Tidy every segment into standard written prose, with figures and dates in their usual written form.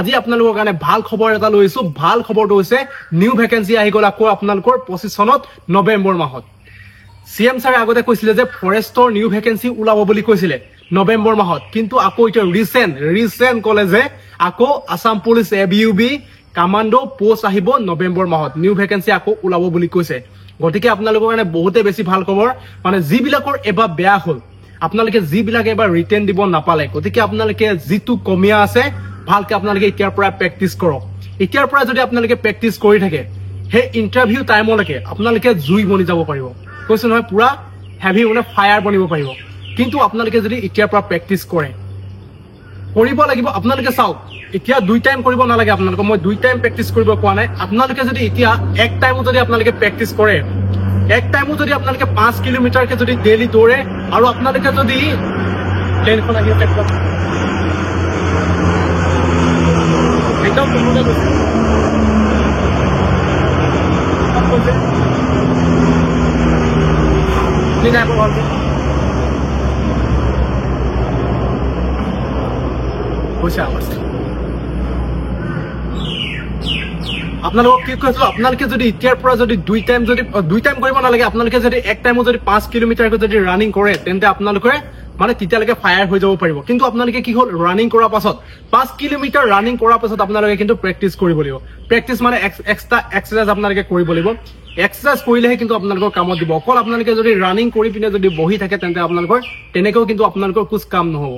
আজি আপোনালোকৰ কাৰণে ভাল খবৰ এটা লৈছো ভাল খবৰটো হৈছে নিউ ভ্যাকেন্সি আহি গ'ল আকৌ আপোনালোকৰ 25 চনত নৱেম্বৰ মাহত সিএম ছাৰে আগতে কৈছিলে যে ফৰেষ্টৰ নিউ ভ্যাকেন্সি ওলাব বুলি কৈছিলে নৱেম্বৰ মাহত কিন্তু আকৌ এটা ৰিসেন্ট কলে যে আকৌ আসাম পুলিচ এবিইউবি কমান্ডো পোষ্ট আহিব নৱেম্বৰ মাহত নিউ ভ্যাকেন্সি আকৌ ওলাব বুলি কৈছে গতিকে আপোনালোকৰ কাৰণে বহুতে বেছি ভাল খবৰ মানে যিবিলাকৰ এবাৰ বেয়া হ'ল আপোনালোকে যিবিলাক এবাৰ ৰিটেন দিব নাপালে গতিকে আপোনালোকে যিটো কমিয়া আছে ভালকে আপোনালোকে এতিয়াৰ পৰা প্ৰেক্টিস কৰক এতিয়াৰ পৰা যদি আপোনালোকে প্ৰেক্টিস কৰি থাকে হে ইন্টাৰভিউ টাইমলৈকে আপোনালোকে জুই বনি যাব পাৰিব কৈছে নহয় পুৰা হেভি মানে ফায়াৰ বনিব পাৰিব কিন্তু আপোনালোকে যদি এতিয়াৰ পৰা প্ৰেক্টিস কৰে কৰিব লাগিব আপোনালোকে চাওক এতিয়া দুই টাইম কৰিব নালাগে আপোনালোকে মই দুই টাইম প্ৰেক্টিস কৰিব কোৱা নাই আপোনালোকে যদি এতিয়া এক টাইমো যদি আপোনালোকে প্ৰেক্টিস কৰে এক টাইমো যদি আপোনালোকে 5 কিলোমিটাৰ কে যদি ডেইলি দৌৰে আৰু আপোনালোকে যদি ট্ৰেইনখন আহি আছে এটা কোনটা গৈছে আপকে নিনা বল পয়সা আছে আপোনালোকক কি কৈছো আপোনালোকে যদি এতিয়াৰ পৰা যদি দুই টাইম কৰিব নালাগে আপোনালোকে যদি এক টাইমো যদি 5 কিলোমিটাৰ যদি ৰানিং কৰে তেন্তে আপোনালোকে মানে তিতালৈকে ফায়াৰ হৈ যাব পাৰিব কিন্তু আপোনালোকে কি হল ৰানিং কৰাৰ পাছত 5 কিলোমিটাৰ ৰানিং কৰাৰ পাছত আপোনালোকে কিন্তু প্ৰেক্টিস কৰিব লাগিব প্ৰেক্টিস মানে এক্সট্ৰা এক্সাৰসাইজ আপোনালোকে কৰিব লাগিব এক্সাৰসাইজ কৰিলেহে কিন্তু আপোনালোকৰ কামত দিব অকল আপোনালোকে যদি ৰানিং কৰি পিনে যদি বহি থাকে তেন্তে আপোনালোকৰ তেনেকৈ কিন্তু আপোনালোকৰ কুছ কাম নহব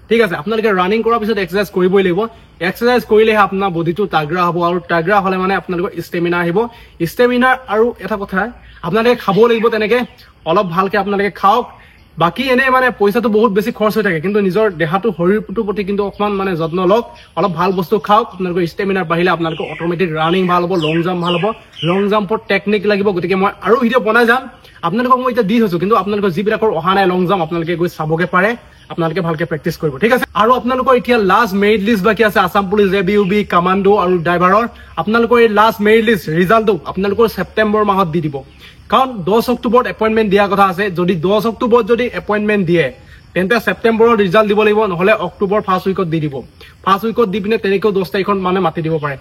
ঠিক আছে আপোনালোকে ৰানিং কৰাৰ পিছত এক্সাৰসাইজ কৰিবই লাগিব এক্সাৰসাইজ কৰিলেহে আপোনাৰ বডিটো তাগৰা হ'ব আৰু তাগৰা হলে মানে আপোনালোকৰ ষ্টেমিনা আহিব ষ্টেমিনা আৰু এটা কথা আপোনালোকে খাব লাগিব তেনেকে অলপ ভালকে আপোনালোকে খাওক বাকি এনে মানে পইচাটো বহুত বেছি খৰচ হৈ থাকে কিন্তু নিজৰ দেহাটো শৰীৰটোৰ প্ৰতি কিন্তু অকমান মানে যত্ন লওক অলপ ভাল বস্তু খাওক আপোনালোকৰ ষ্টেমিনা বাঢ়িলে আপোনালোকৰ অটোমেটিক ৰানিং ভাল হ'ব লং জাম্প ভাল হ'ব লং জাম্পৰ টেকনিক লাগিব গতিকে মই আৰু ভিডিঅ' বনাই যাম আপোনালোকক মই এতিয়া দি থৈছো কিন্তু আপোনালোকৰ যিবিলাকৰ অহা নাই লং জাম্প আপোনালোকে গৈ চাবগে পাৰে আপোনালোকে ভালকে প্ৰেক্টিস কৰিব ঠিক আছে আৰু আপোনালোকৰ এতিয়া লাষ্ট মেৰিট লিষ্ট বাকি আছে আসাম পুলিচ এবিইউবি কমান্ডো আৰু ড্ৰাইভাৰৰ আপোনালোকৰ এই লাষ্ট মেৰিট লিষ্ট ৰিজাল্টটো আপোনালোকৰ সেপ্টেম্বৰ মাহত দি দিব কাৰণ 10 অক্টোবৰত এপইন্টমেন্ট দিয়া কথা আছে যদি 10 অক্টোবৰত যদি এপইন্টমেন্ট দিয়ে তেন্তে সেপ্টেম্বৰৰ ৰিজাল্ট দিব লাগিব নহলে অক্টোবৰ ফাৰ্স্ট উইকত দি দিব ফাৰ্স্ট উইকত দি পিনে তেনেকৈ 10 তাৰিখত মানে মাতি দিব পাৰে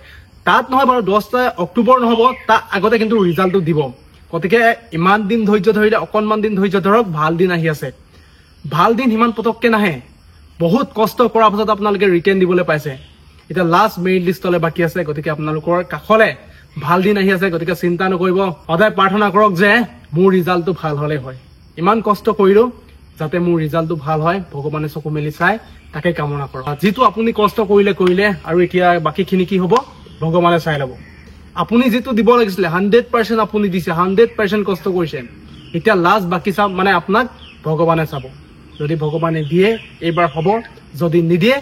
তাত নহয় বাৰু 10 অক্টোবৰ নহব তা আগতে কিন্তু ৰিজাল্টটো দিব গতিকে ইমান দিন ধৈৰ্য ধৰিলে অকনমান দিন ধৈৰ্য ধৰক ভাল দিন আহি আছে ভাল দিন হিমান পতককে নাহে বহুত কষ্ট কৰাৰ পাছত আপোনালোকে ৰিটেন দিবলৈ পাইছে এটা লাষ্ট মেৰিট লিষ্টলে বাকি আছে গতিকে আপোনালোকৰ কাখলে ভাল দিন আহি আছে গতিকে চিন্তা নকৰিব সদায় প্ৰাৰ্থনা কৰক যে মোৰ ৰিজাল্টটো ভাল হলে হয় ইমান কষ্ট কৰিলো যাতে মোৰ ৰিজাল্টটো ভাল হয় ভগৱানে চকু মেলি চাই তাকে কামনা কৰক যেটো আপুনি কষ্ট কৰিলে আৰু এতিয়া বাকিখিনি কি হ'ব ভগৱানে চাই ল'ব আপুনি যেটো দিব লাগিছিল 100% আপুনি দিছে 100% কষ্ট কৰিছে এতিয়া লাষ্ট বাকি সব মানে আপোনাক ভগৱানে চাব যদি ভগৱানে দিয়ে এইবাৰ হ'ব যদি নিদিয়ে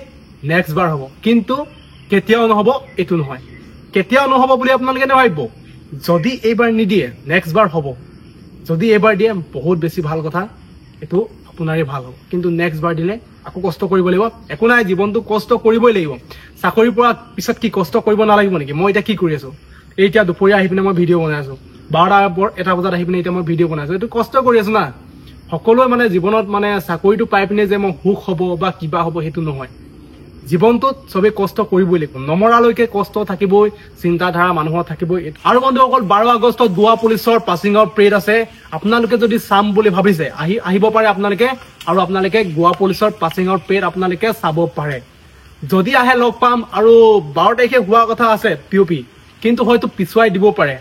নেক্সট বাৰ হ'ব কিন্তু কেতিয়াও নহব এটো নহয় কেতিয়াও নহব বুলি আপোনালোকে নেভাবিব যদি এইবাৰ নিদিয়ে নেক্সট বাৰ হ'ব যদি এইবাৰ দিয়ে বহুত বেছি ভাল কথা এটো আপোনাৰে ভাল হ'ব কিন্তু নেক্সট বাৰ দিলে আকৌ কষ্ট কৰিব লাগিব একো নাই জীৱনটো কষ্ট কৰিবই লাগিব চাকৰি পৰা পিছত কি কষ্ট কৰিব নালাগিব নেকি মই এটা কি কৰি আছো এতিয়া দুপৰীয়া আহি পিনে মই ভিডিঅ' বনাই আছো 12টা বজাত আহি পিনে এতিয়া মই ভিডিঅ' বনাই আছো এটো কষ্ট কৰি আছো না সকলোৱে মানে জীৱনত মানে চাকৰিটো পাই পিনে যে মই সুখ হ'ব বা কিবা হ'ব হেতু নহয় জীৱনটোত সবে কষ্ট কৰিবই লাগিব নমৰালৈকে কষ্ট থাকিবই চিন্তাধাৰা মানুহৰ থাকিবই আৰু বন্ধুসকল 12 আগষ্টত গোৱা পুলিচৰ পাছিঙৰ প্ৰেড আছে আপোনালোকে যদি চাম বুলি ভাবিছে আহিব পাৰে আপোনালোকে আৰু আপোনালোকে গোৱা পুলিচৰ পাছিঙৰ প্ৰেড আপোনালোকে চাব পাৰে যদি আহে লগ পাম আৰু 12 তাৰিখে হোৱা কথা আছে পিওপি কিন্তু হয়তো পিছুৱাই দিব পাৰে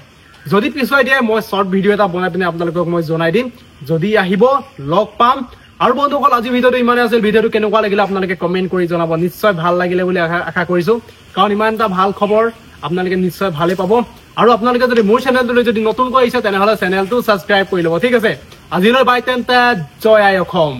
যদি পিছুৱাই দিয়ে মই শৰ্ট ভিডিঅ' এটা বনাই পিনে আপোনালোকক মই জনাই দিম যদি আহিব লগ পাম আৰু বন্ধুসকল আজি ভিডিঅ'টো ইমানে আছিল ভিডিঅ'টো কেনেকুৱা লাগিলে আপোনালোকে কমেন্ট কৰি জনাব নিশ্চয় ভাল লাগিলে বুলি আশা কৰিছো কাৰণ ইমান এটা ভাল খবৰ আপোনালোকে নিশ্চয় ভালে পাব আৰু আপোনালোকে যদি মোৰ চেনেলটো যদি নতুনকৈ আহিছে তেনেহলে চেনেলটো সাবস্ক্ৰাইব কৰি লব ঠিক আছে আজিলৈ বাই তেন্তে জয় আই অসম